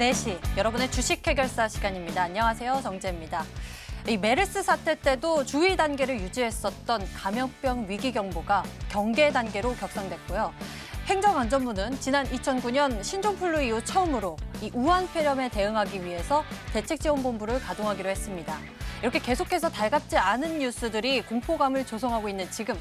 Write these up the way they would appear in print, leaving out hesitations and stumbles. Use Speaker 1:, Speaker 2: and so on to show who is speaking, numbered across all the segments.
Speaker 1: 4시 여러분의 주식 해결사 시간입니다. 안녕하세요. 정재입니다. 이 메르스 사태 때도 주의 단계를 유지했었던 감염병 위기 경보가 경계 단계로 격상됐고요. 행정안전부는 지난 2009년 신종플루 이후 처음으로 이 우한 폐렴에 대응하기 위해서 대책지원본부를 가동하기로 했습니다. 이렇게 계속해서 달갑지 않은 뉴스들이 공포감을 조성하고 있는 지금,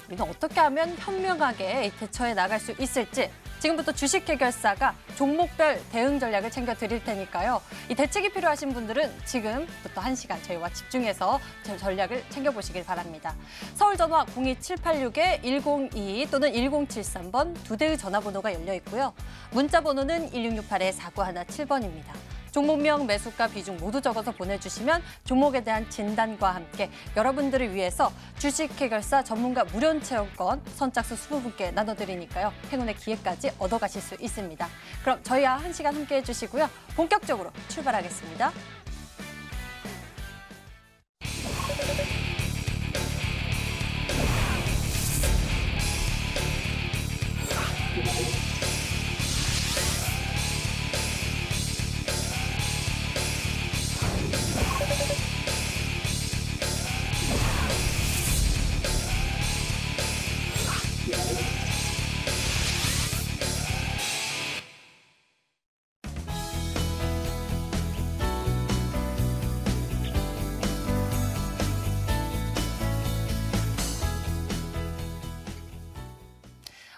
Speaker 1: 우리는 어떻게 하면 현명하게 대처해 나갈 수 있을지 지금부터 주식 해결사가 종목별 대응 전략을 챙겨 드릴 테니까요. 이 대책이 필요하신 분들은 지금부터 1시간 저희와 집중해서 전략을 챙겨보시길 바랍니다. 서울 전화 02786-1022 또는 1073번 2대의 전화번호가 열려 있고요. 문자 번호는 1668-4917번입니다. 종목명, 매수가, 비중 모두 적어서 보내주시면 종목에 대한 진단과 함께 여러분들을 위해서 주식 해결사 전문가 무료 체험권 선착순 20분께 나눠드리니까요. 행운의 기회까지 얻어가실 수 있습니다. 그럼 저희와 1시간 함께해 주시고요. 본격적으로 출발하겠습니다.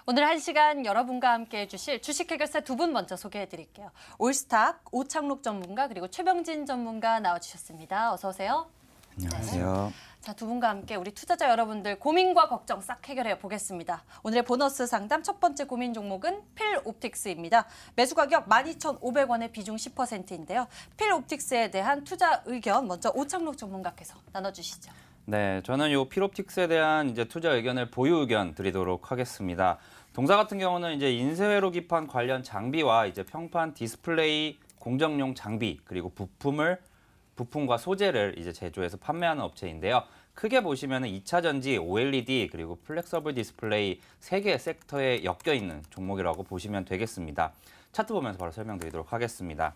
Speaker 1: 오늘 1시간 여러분과 함께 해주실 주식 해결사 두 분 먼저 소개해드릴게요. 올스탁 오창록 전문가 그리고 최병진 전문가 나와주셨습니다. 어서 오세요.
Speaker 2: 안녕하세요.
Speaker 1: 네. 자, 두 분과 함께 우리 투자자 여러분들 고민과 걱정 싹 해결해 보겠습니다. 오늘의 보너스 상담 첫 번째 고민 종목은 필옵틱스입니다. 매수 가격 12,500원에 비중 10%인데요. 필옵틱스에 대한 투자 의견 먼저 오창록 전문가께서 나눠주시죠.
Speaker 2: 네, 저는 이 필옵틱스에 대한 이제 투자 의견을 보유 의견 드리도록 하겠습니다. 동사 같은 경우는 이제 인쇄회로 기판 관련 장비와 이제 평판 디스플레이 공정용 장비 그리고 부품과 소재를 이제 제조해서 판매하는 업체인데요. 크게 보시면은 2차 전지, OLED 그리고 플렉서블 디스플레이 3개의 섹터에 엮여 있는 종목이라고 보시면 되겠습니다. 차트 보면서 바로 설명드리도록 하겠습니다.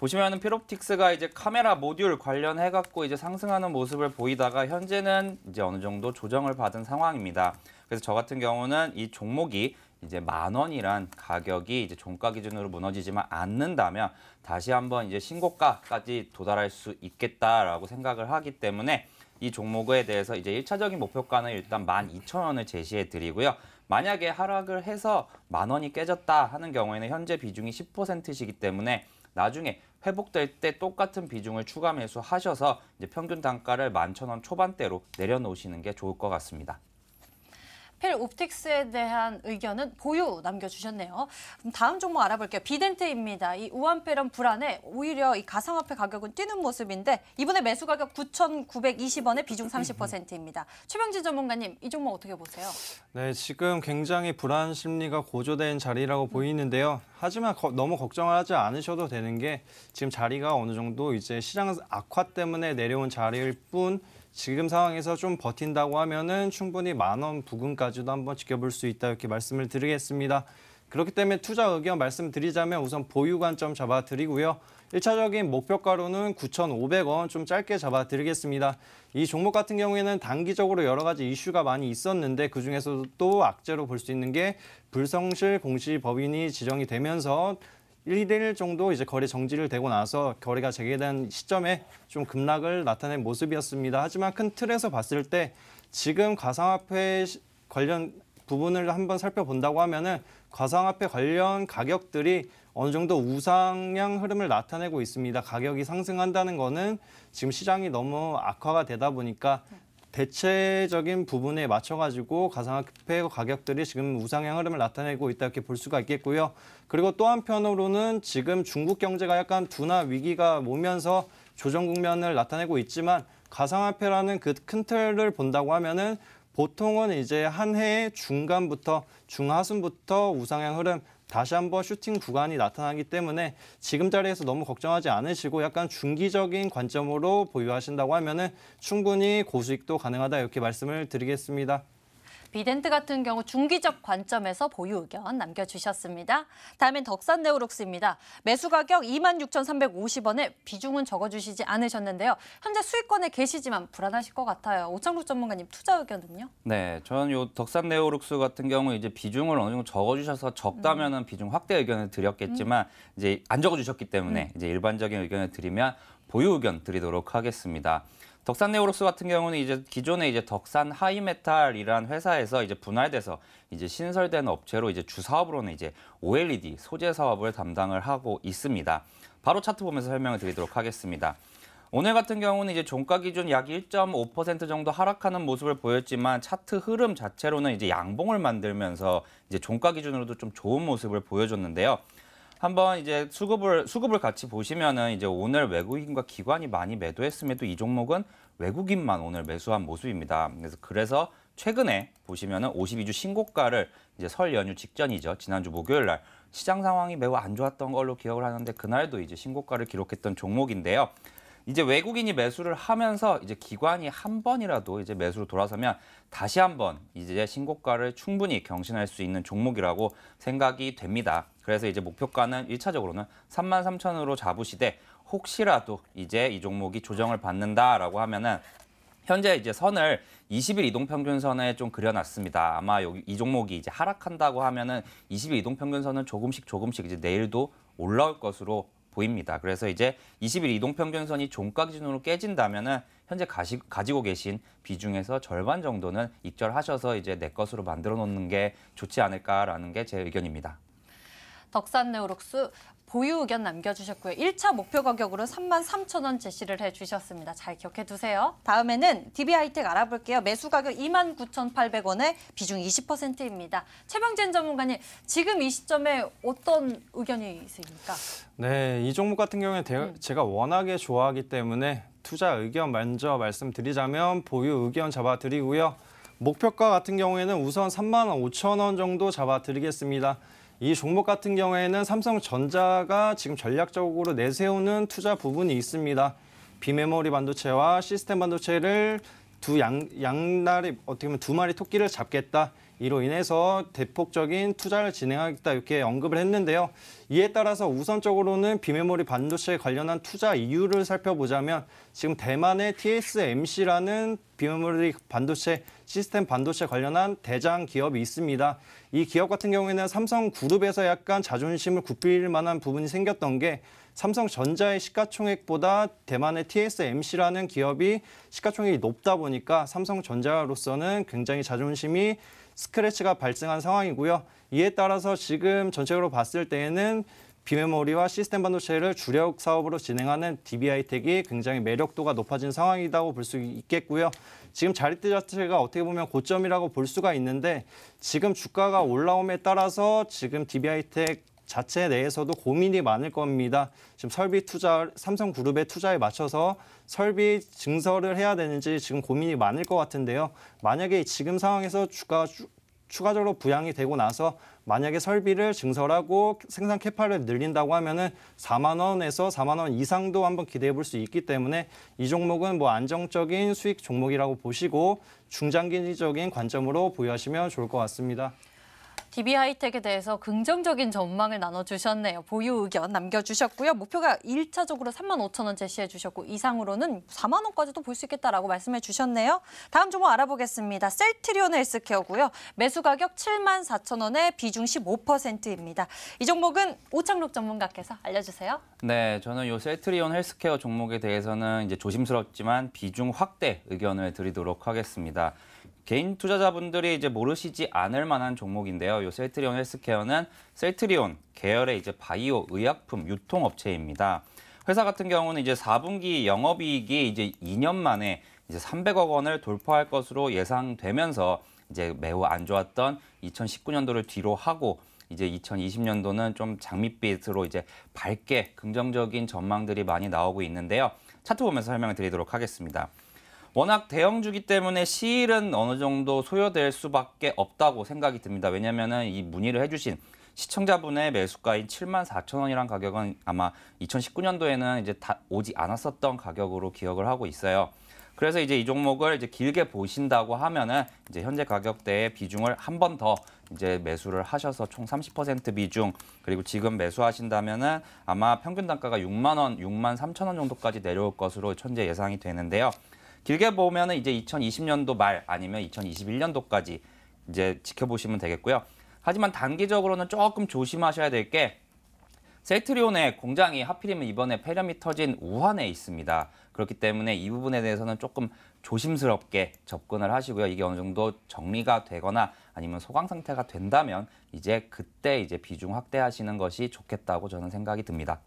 Speaker 2: 보시면은 필옵틱스가 이제 카메라 모듈 관련해갖고 이제 상승하는 모습을 보이다가 현재는 이제 어느 정도 조정을 받은 상황입니다. 그래서 저 같은 경우는 이 종목이 이제 10,000원이란 가격이 이제 종가 기준으로 무너지지만 않는다면 다시 한번 이제 신고가까지 도달할 수 있겠다라고 생각을 하기 때문에 이 종목에 대해서 이제 1차적인 목표가는 일단 12,000원을 제시해 드리고요. 만약에 하락을 해서 10,000원이 깨졌다 하는 경우에는 현재 비중이 10%시기 때문에 나중에 회복될 때 똑같은 비중을 추가 매수하셔서 이제 평균 단가를 11,000원 초반대로 내려놓으시는 게 좋을 것 같습니다.
Speaker 1: 필옵틱스에 대한 의견은 보유 남겨주셨네요. 다음 종목 알아볼게요. 비덴트입니다. 이 우한폐렴 불안에 오히려 이 가상화폐 가격은 뛰는 모습인데 이번에 매수 가격 9,920원에 비중 30%입니다. 최병진 전문가님, 이 종목 어떻게 보세요?
Speaker 3: 네, 지금 굉장히 불안 심리가 고조된 자리라고 보이는데요. 하지만 너무 걱정하지 않으셔도 되는 게 지금 자리가 어느 정도 이제 시장 악화 때문에 내려온 자리일 뿐 지금 상황에서 좀 버틴다고 하면은 충분히 10,000원 부근까지도 한번 지켜볼 수 있다 이렇게 말씀을 드리겠습니다. 그렇기 때문에 투자 의견 말씀드리자면 우선 보유 관점 잡아드리고요. 1차적인 목표가로는 9,500원 좀 짧게 잡아드리겠습니다. 이 종목 같은 경우에는 단기적으로 여러 가지 이슈가 많이 있었는데 그중에서도 또 악재로 볼 수 있는 게 불성실 공시법인이 지정이 되면서 1일 정도 이제 거래 정지를 되고 나서 거래가 재개된 시점에 좀 급락을 나타낸 모습이었습니다. 하지만 큰 틀에서 봤을 때 지금 가상화폐 관련 부분을 한번 살펴본다고 하면은 가상화폐 관련 가격들이 어느 정도 우상향 흐름을 나타내고 있습니다. 가격이 상승한다는 거는 지금 시장이 너무 악화가 되다 보니까 대체적인 부분에 맞춰가지고 가상화폐 가격들이 지금 우상향 흐름을 나타내고 있다 이렇게 볼 수가 있겠고요. 그리고 또 한편으로는 지금 중국 경제가 약간 둔화 위기가 오면서 조정 국면을 나타내고 있지만 가상화폐라는 그 큰 틀을 본다고 하면은 보통은 이제 한 해의 중간부터 중하순부터 우상향 흐름 다시 한번 슈팅 구간이 나타나기 때문에 지금 자리에서 너무 걱정하지 않으시고 약간 중기적인 관점으로 보유하신다고 하면은 충분히 고수익도 가능하다 이렇게 말씀을 드리겠습니다.
Speaker 1: 비덴트 같은 경우 중기적 관점에서 보유 의견 남겨주셨습니다. 다음엔 덕산네오룩스입니다. 매수 가격 26,350원에 비중은 적어주시지 않으셨는데요. 현재 수익권에 계시지만 불안하실 것 같아요. 오창록 전문가님 투자 의견은요?
Speaker 2: 네, 저는 요 덕산네오룩스 같은 경우 이제 비중을 어느 정도 적어주셔서 적다면은 비중 확대 의견을 드렸겠지만 이제 안 적어주셨기 때문에 이제 일반적인 의견을 드리면 보유 의견 드리도록 하겠습니다. 덕산네오룩스 같은 경우는 이제 기존에 이제 덕산 하이메탈이라는 회사에서 이제 분할돼서 이제 신설된 업체로 이제 주 사업으로는 이제 OLED 소재 사업을 담당을 하고 있습니다. 바로 차트 보면서 설명을 드리도록 하겠습니다. 오늘 같은 경우는 이제 종가 기준 약 1.5% 정도 하락하는 모습을 보였지만 차트 흐름 자체로는 이제 양봉을 만들면서 이제 종가 기준으로도 좀 좋은 모습을 보여줬는데요. 한번 이제 수급을 같이 보시면은 이제 오늘 외국인과 기관이 많이 매도했음에도 이 종목은 외국인만 오늘 매수한 모습입니다. 그래서 최근에 보시면은 52주 신고가를 이제 설 연휴 직전이죠. 지난주 목요일 날 시장 상황이 매우 안 좋았던 걸로 기억을 하는데 그날도 이제 신고가를 기록했던 종목인데요. 이제 외국인이 매수를 하면서 이제 기관이 한 번이라도 이제 매수로 돌아서면 다시 한번 이제 신고가를 충분히 경신할 수 있는 종목이라고 생각이 됩니다. 그래서 이제 목표가는 1차적으로는 33,000으로 잡으시되 혹시라도 이제 이 종목이 조정을 받는다라고 하면은 현재 이제 선을 20일 이동평균선에 좀 그려놨습니다. 아마 이 종목이 이제 하락한다고 하면은 20일 이동평균선은 조금씩 이제 내일도 올라올 것으로 보입니다. 그래서 이제 20일 이동평균선이 종가 기준으로 깨진다면은 현재 가지고 계신 비중에서 절반 정도는 익절하셔서 이제 내 것으로 만들어 놓는 게 좋지 않을까라는 게 제 의견입니다.
Speaker 1: 덕산네오룩스 보유 의견 남겨주셨고요. 1차 목표 가격으로 33,000원 제시를 해주셨습니다. 잘 기억해 두세요. 다음에는 DB하이텍 알아볼게요. 매수 가격 29,800원에 비중 20%입니다. 최병진 전문가님, 지금 이 시점에 어떤 의견이 있으십니까?
Speaker 3: 네, 이 종목 같은 경우에 제가 워낙에 좋아하기 때문에 투자 의견 먼저 말씀드리자면 보유 의견 잡아드리고요. 목표가 같은 경우에는 우선 35,000원 정도 잡아드리겠습니다. 이 종목 같은 경우에는 삼성전자가 지금 전략적으로 내세우는 투자 부분이 있습니다. 비메모리 반도체와 시스템 반도체를 양날에 어떻게 보면 두 마리 토끼를 잡겠다. 이로 인해서 대폭적인 투자를 진행하겠다 이렇게 언급을 했는데요. 이에 따라서 우선적으로는 비메모리 반도체에 관련한 투자 이유를 살펴보자면 지금 대만의 TSMC라는 비메모리 반도체, 시스템 반도체 관련한 대장 기업이 있습니다. 이 기업 같은 경우에는 삼성그룹에서 약간 자존심을 굽힐 만한 부분이 생겼던 게 삼성전자의 시가총액보다 대만의 TSMC라는 기업이 시가총액이 높다 보니까 삼성전자로서는 굉장히 자존심이 스크래치가 발생한 상황이고요. 이에 따라서 지금 전체적으로 봤을 때에는 비메모리와 시스템 반도체를 주력 사업으로 진행하는 DB하이텍이 굉장히 매력도가 높아진 상황이라고 볼 수 있겠고요. 지금 자리대 자체가 어떻게 보면 고점이라고 볼 수가 있는데 지금 주가가 올라옴에 따라서 지금 DB하이텍 자체 내에서도 고민이 많을 겁니다. 지금 설비 투자, 삼성그룹의 투자에 맞춰서 설비 증설을 해야 되는지 지금 고민이 많을 것 같은데요. 만약에 지금 상황에서 주가가 추가적으로 부양이 되고 나서 만약에 설비를 증설하고 생산 캐파를 늘린다고 하면은 4만 원에서 4만 원 이상도 한번 기대해 볼 수 있기 때문에 이 종목은 뭐 안정적인 수익 종목이라고 보시고 중장기적인 관점으로 보유하시면 좋을 것 같습니다.
Speaker 1: DB하이텍에 대해서 긍정적인 전망을 나눠주셨네요. 보유 의견 남겨주셨고요. 목표가 1차적으로 35,000원 제시해 주셨고 이상으로는 4만 원까지도 볼 수 있겠다라고 말씀해 주셨네요. 다음 종목 알아보겠습니다. 셀트리온 헬스케어고요. 매수 가격 74,000원에 비중 15%입니다. 이 종목은 오창록 전문가께서 알려주세요.
Speaker 2: 네, 저는 이 셀트리온 헬스케어 종목에 대해서는 이제 조심스럽지만 비중 확대 의견을 드리도록 하겠습니다. 개인 투자자분들이 이제 모르시지 않을 만한 종목인데요. 이 셀트리온 헬스케어는 셀트리온 계열의 이제 바이오 의약품 유통업체입니다. 회사 같은 경우는 이제 4분기 영업이익이 이제 2년 만에 이제 300억 원을 돌파할 것으로 예상되면서 이제 매우 안 좋았던 2019년도를 뒤로 하고 이제 2020년도는 좀 장밋빛으로 이제 밝게 긍정적인 전망들이 많이 나오고 있는데요. 차트 보면서 설명을 드리도록 하겠습니다. 워낙 대형주기 때문에 시일은 어느 정도 소요될 수밖에 없다고 생각이 듭니다. 왜냐하면 이 문의를 해주신 시청자분의 매수가인 74,000원이란 가격은 아마 2019년도에는 이제 다 오지 않았었던 가격으로 기억을 하고 있어요. 그래서 이제 이 종목을 이제 길게 보신다고 하면은 이제 현재 가격대의 비중을 한 번 더 이제 매수를 하셔서 총 30% 비중, 그리고 지금 매수하신다면은 아마 평균 단가가 6만 원, 6만 3천 원 정도까지 내려올 것으로 현재 예상이 되는데요. 길게 보면은 이제 2020년도 말 아니면 2021년도까지 이제 지켜보시면 되겠고요. 하지만 단기적으로는 조금 조심하셔야 될 게 셀트리온의 공장이 하필이면 이번에 폐렴이 터진 우한에 있습니다. 그렇기 때문에 이 부분에 대해서는 조금 조심스럽게 접근을 하시고요. 이게 어느 정도 정리가 되거나 아니면 소강 상태가 된다면 이제 그때 이제 비중 확대하시는 것이 좋겠다고 저는 생각이 듭니다.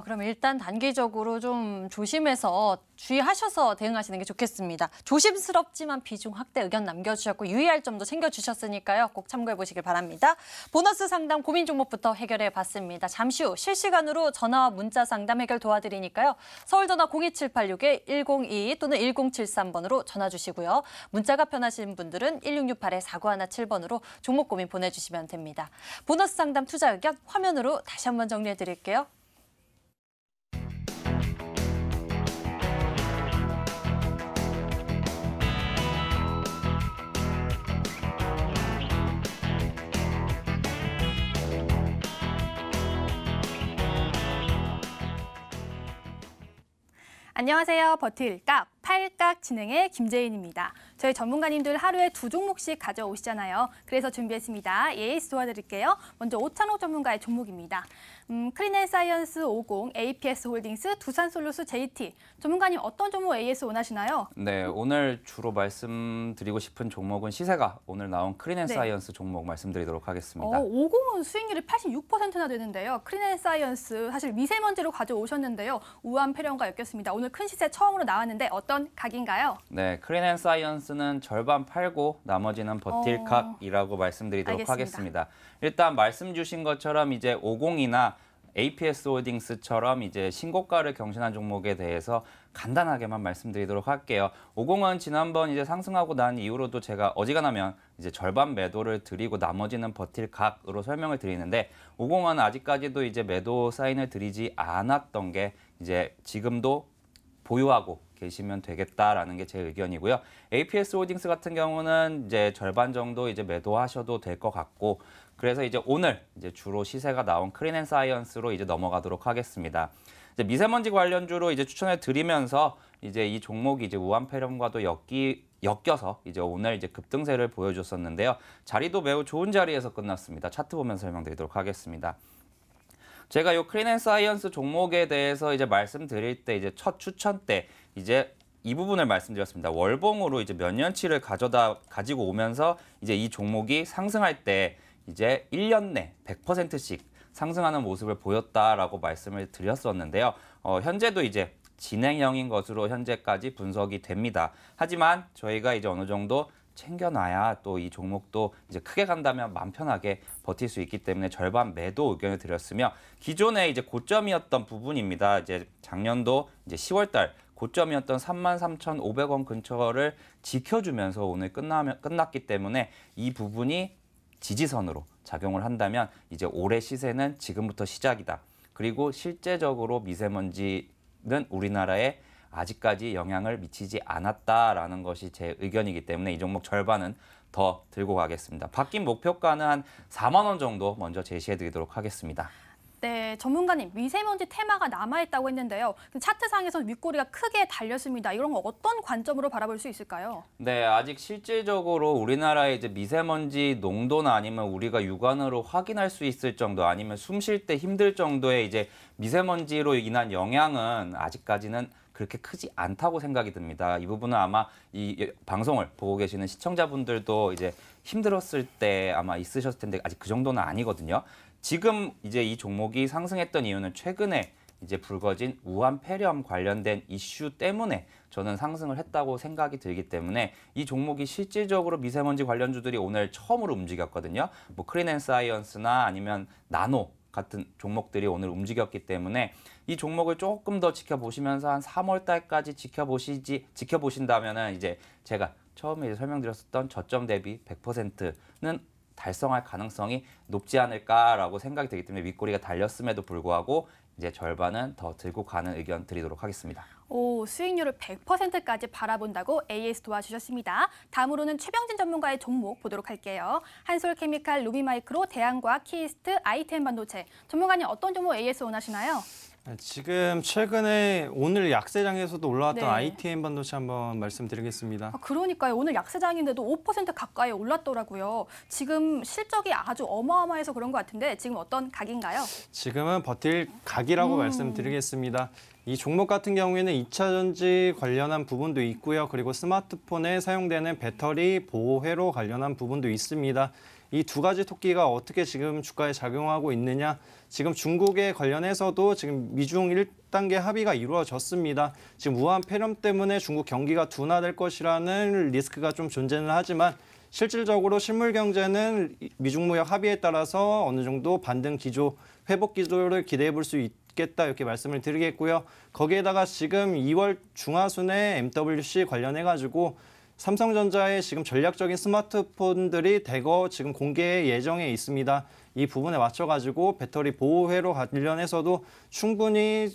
Speaker 1: 그럼 일단 단기적으로 좀 조심해서 주의하셔서 대응하시는 게 좋겠습니다. 조심스럽지만 비중 확대 의견 남겨주셨고 유의할 점도 챙겨주셨으니까요. 꼭 참고해 보시길 바랍니다. 보너스 상담 고민 종목부터 해결해 봤습니다. 잠시 후 실시간으로 전화와 문자 상담 해결 도와드리니까요. 서울전화 02786-1022 또는 1073번으로 전화 주시고요. 문자가 편하신 분들은 1668-4917번으로 종목 고민 보내주시면 됩니다. 보너스 상담 투자 의견 화면으로 다시 한번 정리해 드릴게요.
Speaker 4: 안녕하세요. 버틸각, 팔각 진행의 김재인입니다. 저희 전문가님들 하루에 2종목씩 가져오시잖아요. 그래서 준비했습니다. 예스 도와드릴게요. 먼저 오찬호 전문가의 종목입니다. 크린앤사이언스 50, APS 홀딩스, 두산솔루스 JT. 전문가님 어떤 종목 AS 원하시나요?
Speaker 2: 네, 오늘 주로 말씀드리고 싶은 종목은 시세가 오늘 나온 크린앤사이언스 종목 말씀드리도록 하겠습니다.
Speaker 4: 50은 수익률이 86%나 되는데요. 크린앤사이언스 사실 미세먼지로 가져오셨는데요. 우한 폐렴과 엮였습니다. 오늘 큰 시세 처음으로 나왔는데 어떤 각인가요?
Speaker 2: 네, 크린앤사이언스는 절반 팔고 나머지는 버틸 각이라고 말씀드리도록
Speaker 4: 알겠습니다.
Speaker 2: 하겠습니다. 일단 말씀 주신 것처럼 이제 50이나 APS 홀딩스처럼 이제 신고가를 경신한 종목에 대해서 간단하게만 말씀드리도록 할게요. 50은 지난번 이제 상승하고 난 이후로도 제가 어지간하면 이제 절반 매도를 드리고 나머지는 버틸 각으로 설명을 드리는데 50은 아직까지도 이제 매도 사인을 드리지 않았던 게 이제 지금도 보유하고 계시면 되겠다라는 게 제 의견이고요. APS 홀딩스 같은 경우는 이제 절반 정도 이제 매도하셔도 될 것 같고, 그래서 이제 오늘 이제 주로 시세가 나온 크린앤사이언스로 이제 넘어가도록 하겠습니다. 이제 미세먼지 관련주로 이제 추천해 드리면서 이제 이 종목이 이제 우한 폐렴과도 엮여서 이제 오늘 이제 급등세를 보여줬었는데요. 자리도 매우 좋은 자리에서 끝났습니다. 차트 보면서 설명드리도록 하겠습니다. 제가 이 크린앤사이언스 종목에 대해서 이제 말씀드릴 때 이제 첫 추천 때 이제 이 부분을 말씀드렸습니다. 월봉으로 이제 몇 년치를 가지고 오면서 이제 이 종목이 상승할 때 이제 1년 내 100%씩 상승하는 모습을 보였다라고 말씀을 드렸었는데요. 현재도 이제 진행형인 것으로 현재까지 분석이 됩니다. 하지만 저희가 이제 어느 정도 챙겨놔야 또 이 종목도 이제 크게 간다면 마음 편하게 버틸 수 있기 때문에 절반 매도 의견을 드렸으며, 기존에 이제 고점이었던 부분입니다. 이제 작년도 이제 10월달 고점이었던 33,500원 근처를 지켜주면서 오늘 끝났기 때문에 이 부분이 지지선으로 작용을 한다면 이제 올해 시세는 지금부터 시작이다. 그리고 실제적으로 미세먼지는 우리나라에 아직까지 영향을 미치지 않았다라는 것이 제 의견이기 때문에 이 종목 절반은 더 들고 가겠습니다. 바뀐 목표가는 한 4만 원 정도 먼저 제시해 드리도록 하겠습니다.
Speaker 4: 네, 전문가님 미세먼지 테마가 남아있다고 했는데요. 차트상에서는 윗꼬리가 크게 달렸습니다. 이런 거 어떤 관점으로 바라볼 수 있을까요?
Speaker 2: 네, 아직 실질적으로 우리나라의 이제 미세먼지 농도나 아니면 우리가 육안으로 확인할 수 있을 정도, 아니면 숨 쉴 때 힘들 정도의 이제 미세먼지로 인한 영향은 아직까지는 그렇게 크지 않다고 생각이 듭니다. 이 부분은 아마 이 방송을 보고 계시는 시청자분들도 이제 힘들었을 때 아마 있으셨을 텐데 아직 그 정도는 아니거든요. 지금 이제 이 종목이 상승했던 이유는 최근에 이제 불거진 우한 폐렴 관련된 이슈 때문에 저는 상승을 했다고 생각이 들기 때문에 이 종목이 실질적으로 미세먼지 관련주들이 오늘 처음으로 움직였거든요. 뭐 크린앤사이언스나 아니면 나노 같은 종목들이 오늘 움직였기 때문에 이 종목을 조금 더 지켜보시면서 한 3월 달까지 지켜보신다면은 이제 제가 처음에 이제 설명드렸었던 저점 대비 100%는 달성할 가능성이 높지 않을까라고 생각이 되기 때문에 윗꼬리가 달렸음에도 불구하고 이제 절반은 더 들고 가는 의견 드리도록 하겠습니다.
Speaker 4: 오, 수익률을 100%까지 바라본다고 AS 도와주셨습니다. 다음으로는 최병진 전문가의 종목 보도록 할게요. 한솔케미칼, 루비마이크로, 대한과학, 키이스트, ITM 반도체. 전문가님 어떤 종목 AS 원하시나요?
Speaker 3: 지금 최근에 오늘 약세장에서도 올라왔던
Speaker 4: 네.
Speaker 3: ITM 반도체 한번 말씀드리겠습니다.
Speaker 4: 그러니까요. 오늘 약세장인데도 5% 가까이 올랐더라고요. 지금 실적이 아주 어마어마해서 그런 것 같은데 지금 어떤 각인가요?
Speaker 3: 지금은 버틸 각이라고 말씀드리겠습니다. 이 종목 같은 경우에는 2차 전지 관련한 부분도 있고요. 그리고 스마트폰에 사용되는 배터리 보호회로 관련한 부분도 있습니다. 이 두 가지 토끼가 어떻게 지금 주가에 작용하고 있느냐. 지금 중국에 관련해서도 지금 미중 1단계 합의가 이루어졌습니다. 지금 우한 폐렴 때문에 중국 경기가 둔화될 것이라는 리스크가 좀 존재는 하지만 실질적으로 실물 경제는 미중 무역 합의에 따라서 어느 정도 반등 기조, 회복 기조를 기대해 볼 수 있겠다 이렇게 말씀을 드리겠고요. 거기에다가 지금 2월 중하순에 MWC 관련해 가지고 삼성전자의 지금 전략적인 스마트폰들이 대거 지금 공개 예정에 있습니다. 이 부분에 맞춰가지고 배터리 보호회로 관련해서도 충분히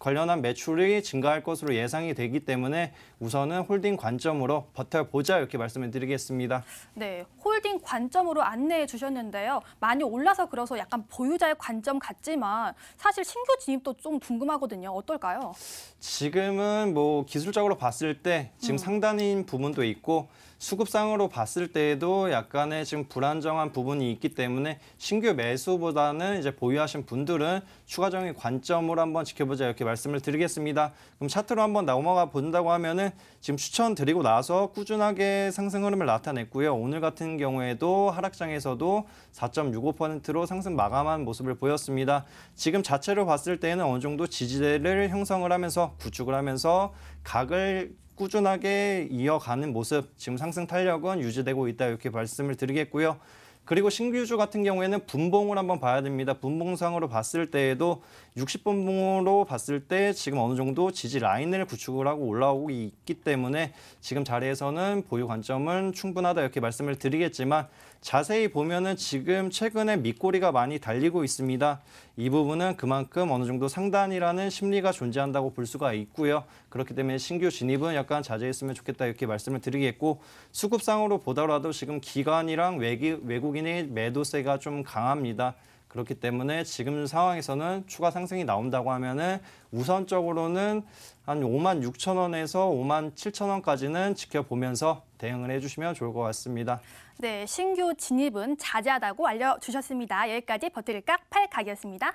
Speaker 3: 관련한 매출이 증가할 것으로 예상이 되기 때문에 우선은 홀딩 관점으로 버텨보자 이렇게 말씀을 드리겠습니다.
Speaker 4: 네, 홀딩 관점으로 안내해 주셨는데요. 많이 올라서 그래서 약간 보유자의 관점 같지만 사실 신규 진입도 좀 궁금하거든요. 어떨까요?
Speaker 3: 지금은 뭐 기술적으로 봤을 때 지금 상단인 부분도 있고 수급상으로 봤을 때에도 약간의 지금 불안정한 부분이 있기 때문에 신규 매수보다는 이제 보유하신 분들은 추가적인 관점으로 한번 지켜보자 이렇게 말씀을 드리겠습니다. 그럼 차트로 한번 넘어가 본다고 하면은 지금 추천드리고 나서 꾸준하게 상승 흐름을 나타냈고요. 오늘 같은 경우에도 하락장에서도 4.65%로 상승 마감한 모습을 보였습니다. 지금 자체로 봤을 때는 어느 정도 지지대를 형성을 하면서 구축을 하면서 각을 꾸준하게 이어가는 모습, 지금 상승 탄력은 유지되고 있다 이렇게 말씀을 드리겠고요. 그리고 신규주 같은 경우에는 분봉을 한번 봐야 됩니다. 분봉상으로 봤을 때에도 60분봉으로 봤을 때 지금 어느 정도 지지 라인을 구축을 하고 올라오고 있기 때문에 지금 자리에서는 보유 관점은 충분하다 이렇게 말씀을 드리겠지만 자세히 보면은 지금 최근에 밑꼬리가 많이 달리고 있습니다. 이 부분은 그만큼 어느 정도 상단이라는 심리가 존재한다고 볼 수가 있고요. 그렇기 때문에 신규 진입은 약간 자제했으면 좋겠다 이렇게 말씀을 드리겠고 수급상으로 보더라도 지금 기관이랑 외국인의 매도세가 좀 강합니다. 그렇기 때문에 지금 상황에서는 추가 상승이 나온다고 하면은 우선적으로는 한 56,000원에서 57,000원까지는 지켜보면서 대응을 해주시면 좋을 것 같습니다.
Speaker 4: 네, 신규 진입은 자제하다고 알려주셨습니다. 여기까지 버틸 각 8각이었습니다.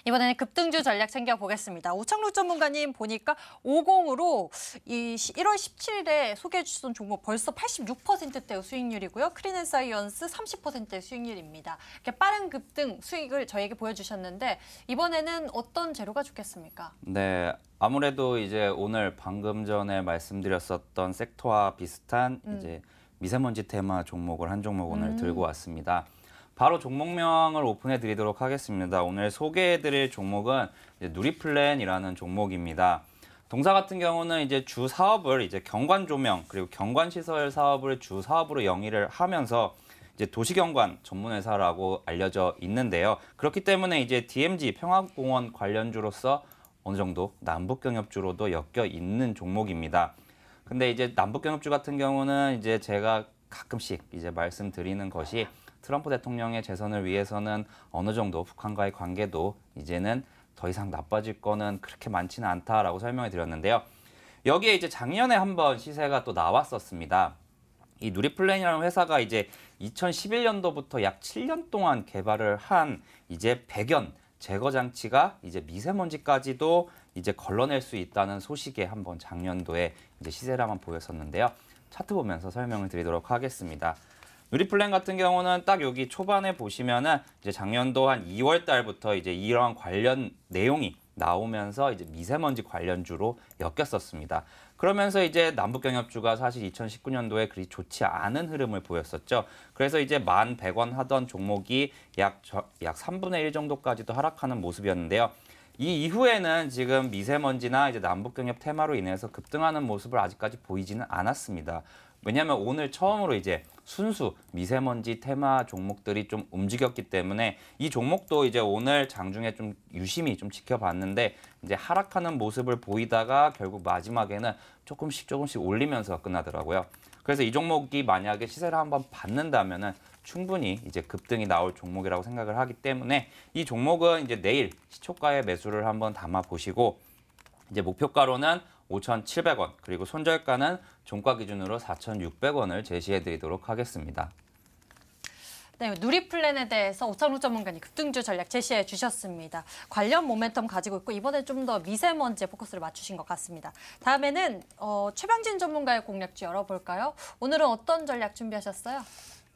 Speaker 1: 이번에는 급등주 전략 챙겨보겠습니다. 우창록 전문가님 보니까 50으로 이 1월 17일에 소개해 주셨던 종목 벌써 86%대 수익률이고요. 크린앤사이언스 30%대 수익률입니다. 이렇게 빠른 급등 수익을 저희에게 보여주셨는데 이번에는 어떤 재료가 좋겠습니까?
Speaker 2: 네, 아무래도 이제 오늘 방금 전에 말씀드렸었던 섹터와 비슷한 이제 미세먼지 테마 종목을 한 종목 오늘 들고 왔습니다. 바로 종목명을 오픈해 드리도록 하겠습니다. 오늘 소개해 드릴 종목은 이제 누리플랜이라는 종목입니다. 동사 같은 경우는 이제 주 사업을 이제 경관 조명 그리고 경관 시설 사업을 주 사업으로 영위를 하면서 이제 도시경관 전문 회사라고 알려져 있는데요. 그렇기 때문에 이제 DMZ 평화공원 관련주로서 어느 정도 남북경협주로도 엮여 있는 종목입니다. 근데 이제 남북경협주 같은 경우는 이제 제가 가끔씩 이제 말씀드리는 것이 트럼프 대통령의 재선을 위해서는 어느 정도 북한과의 관계도 이제는 더 이상 나빠질 거는 그렇게 많지는 않다라고 설명을 드렸는데요. 여기에 이제 작년에 한번 시세가 또 나왔었습니다. 이 누리플랜이라는 회사가 이제 2011년도부터 약 7년 동안 개발을 한 이제 배견 제거 장치가 이제 미세먼지까지도 이제 걸러낼 수 있다는 소식에 한번 작년도에 이제 시세를 한번 보였었는데요. 차트 보면서 설명을 드리도록 하겠습니다. 누리플랜 같은 경우는 딱 여기 초반에 보시면은 이제 작년도 한 2월 달부터 이제 이러한 관련 내용이 나오면서 이제 미세먼지 관련주로 엮였었습니다. 그러면서 이제 남북경협주가 사실 2019년도에 그리 좋지 않은 흐름을 보였었죠. 그래서 이제 1,100원 하던 종목이 약 3분의 1 정도까지도 하락하는 모습이었는데요. 이 이후에는 지금 미세먼지나 이제 남북경협 테마로 인해서 급등하는 모습을 아직까지 보이지는 않았습니다. 왜냐하면 오늘 처음으로 이제 순수 미세먼지 테마 종목들이 좀 움직였기 때문에 이 종목도 이제 오늘 장중에 좀 유심히 좀 지켜봤는데 이제 하락하는 모습을 보이다가 결국 마지막에는 조금씩 올리면서 끝나더라고요. 그래서 이 종목이 만약에 시세를 한번 받는다면은 충분히 이제 급등이 나올 종목이라고 생각을 하기 때문에 이 종목은 이제 내일 시초가에 매수를 한번 담아 보시고 이제 목표가로는 5,700원 그리고 손절가는 종가 기준으로 4,600원을 제시해 드리도록 하겠습니다.
Speaker 1: 네, 누리플랜에 대해서 오창록 전문가님 급등주 전략 제시해 주셨습니다. 관련 모멘텀 가지고 있고 이번에 좀 더 미세먼지에 포커스를 맞추신 것 같습니다. 다음에는 최병진 전문가의 공략주 열어볼까요? 오늘은 어떤 전략 준비하셨어요?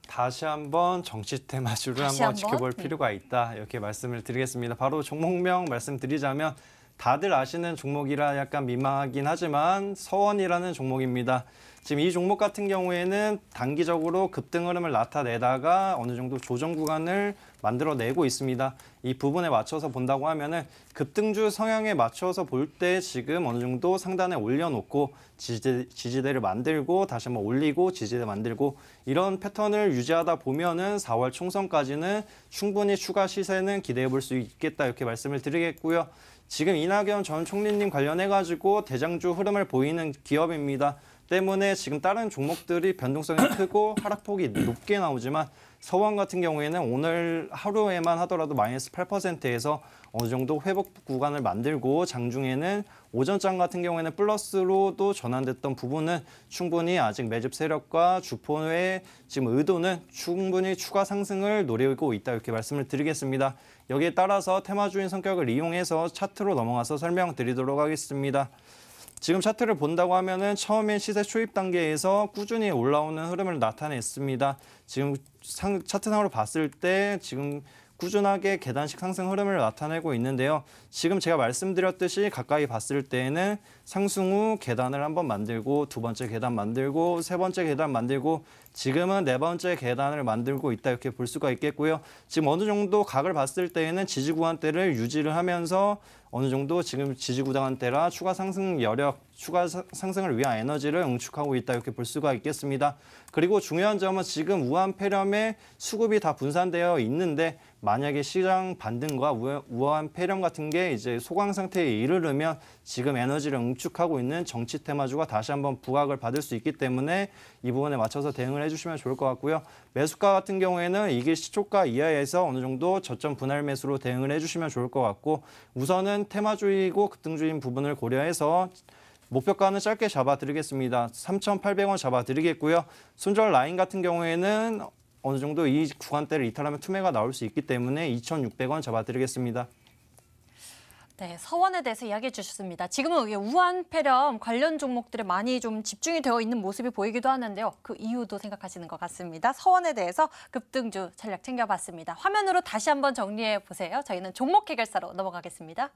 Speaker 3: 다시 한번 정치 테마주를
Speaker 1: 다시
Speaker 3: 한번
Speaker 1: 한번?
Speaker 3: 지켜볼 필요가 있다. 이렇게 말씀을 드리겠습니다. 바로 종목명 말씀드리자면 다들 아시는 종목이라 약간 민망하긴 하지만 서원이라는 종목입니다. 지금 이 종목 같은 경우에는 단기적으로 급등 흐름을 나타내다가 어느 정도 조정 구간을 만들어내고 있습니다. 이 부분에 맞춰서 본다고 하면은 급등주 성향에 맞춰서 볼 때 지금 어느 정도 상단에 올려놓고 지지대를 만들고 다시 한번 올리고 지지대 만들고 이런 패턴을 유지하다 보면은 4월 총선까지는 충분히 추가 시세는 기대해 볼 수 있겠다 이렇게 말씀을 드리겠고요. 지금 이낙연 전 총리님 관련해가지고 대장주 흐름을 보이는 기업입니다. 때문에 지금 다른 종목들이 변동성이 크고 하락폭이 높게 나오지만 서원 같은 경우에는 오늘 하루에만 하더라도 마이너스 8%에서 어느 정도 회복 구간을 만들고 장중에는 오전장 같은 경우에는 플러스로도 전환됐던 부분은 충분히 아직 매집 세력과 주포의 지금 의도는 충분히 추가 상승을 노리고 있다 이렇게 말씀을 드리겠습니다. 여기에 따라서 테마주인 성격을 이용해서 차트로 넘어가서 설명드리도록 하겠습니다. 지금 차트를 본다고 하면은 처음에 시세 초입 단계에서 꾸준히 올라오는 흐름을 나타냈습니다. 지금 차트상으로 봤을 때 지금 꾸준하게 계단식 상승 흐름을 나타내고 있는데요. 지금 제가 말씀드렸듯이 가까이 봤을 때에는 상승 후 계단을 한번 만들고 두 번째 계단 만들고 세 번째 계단 만들고 지금은 네 번째 계단을 만들고 있다 이렇게 볼 수가 있겠고요. 지금 어느 정도 각을 봤을 때에는 지지 구간대를 유지를 하면서 어느 정도 지금 지지 구간대라 추가 상승 여력, 추가 상승을 위한 에너지를 응축하고 있다 이렇게 볼 수가 있겠습니다. 그리고 중요한 점은 지금 우한 폐렴의 수급이 다 분산되어 있는데 만약에 시장 반등과 우한 폐렴 같은 게 이제 소강 상태에 이르르면 지금 에너지를 응축하고 있는 정치 테마주가 다시 한번 부각을 받을 수 있기 때문에 이 부분에 맞춰서 대응을 해주시면 좋을 것 같고요. 매수가 같은 경우에는 이게 시초가 이하에서 어느 정도 저점 분할 매수로 대응을 해주시면 좋을 것 같고 우선은 테마주이고 급등주인 부분을 고려해서 목표가는 짧게 잡아드리겠습니다. 3,800원 잡아드리겠고요. 손절 라인 같은 경우에는 어느 정도 이 구간대를 이탈하면 투매가 나올 수 있기 때문에 2,600원 잡아드리겠습니다.
Speaker 1: 네, 서원에 대해서 이야기해 주셨습니다. 지금은 우한 폐렴 관련 종목들에 많이 좀 집중이 되어 있는 모습이 보이기도 하는데요. 그 이유도 생각하시는 것 같습니다. 서원에 대해서 급등주 전략 챙겨봤습니다. 화면으로 다시 한번 정리해 보세요. 저희는 종목 해결사로 넘어가겠습니다.